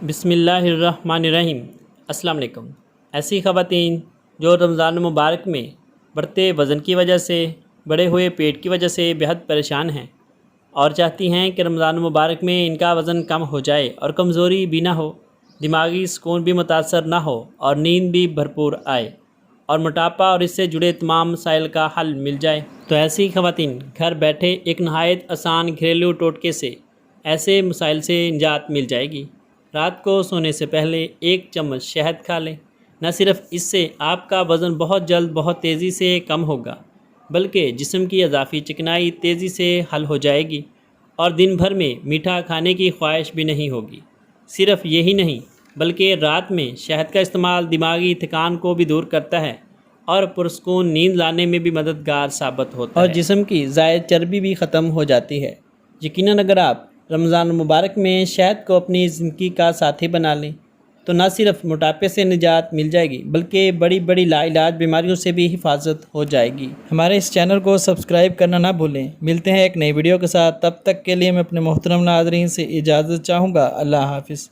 بسم اللہ الرحمن الرحیم۔ السلام علیکم۔ ایسی خواتین جو رمضان مبارک میں بڑھتے وزن کی وجہ سے، بڑھے ہوئے پیٹ کی وجہ سے بہت پریشان ہیں اور چاہتی ہیں کہ رمضان مبارک میں ان کا وزن کم ہو جائے اور کمزوری بھی نہ ہو، دماغی سکون بھی متاثر نہ ہو اور نیند بھی بھرپور آئے اور موٹاپا اور اس سے جڑے تمام مسائل کا حل مل جائے، تو ایسی خواتین گھر بیٹھے ایک نہایت آسان گھریلو ٹوٹکے سے ایسے مسائل سے نجات مل جائے گی۔ رات کو سونے سے پہلے 1 چمچ شہد کھا لیں۔ نہ صرف اس سے آپ کا وزن بہت جلد بہت تیزی سے کم ہوگا، بلکہ جسم کی اضافی چکنائی تیزی سے حل ہو جائے گی اور دن بھر میں میٹھا کھانے کی خواہش بھی نہیں ہوگی۔ صرف یہی نہیں، بلکہ رات میں شہد کا استعمال دماغی تھکان کو بھی دور کرتا ہے اور پرسکون نیند لانے میں بھی مددگار ثابت ہوتا ہے اور جسم کی زائد چربی بھی ختم ہو جاتی ہے۔ یقیناً اگر آپ رمضان مبارک میں شہد کو اپنی زندگی کا ساتھی بنا لیں تو نہ صرف موٹاپے سے نجات مل جائے گی، بلکہ بڑی بڑی لا علاج بیماریوں سے بھی حفاظت ہو جائے گی۔ ہمارے اس چینل کو سبسکرائب کرنا نہ بھولیں۔ ملتے ہیں ایک نئی ویڈیو کے ساتھ، تب تک کے لیے میں اپنے محترم ناظرین سے اجازت چاہوں گا۔ اللہ حافظ۔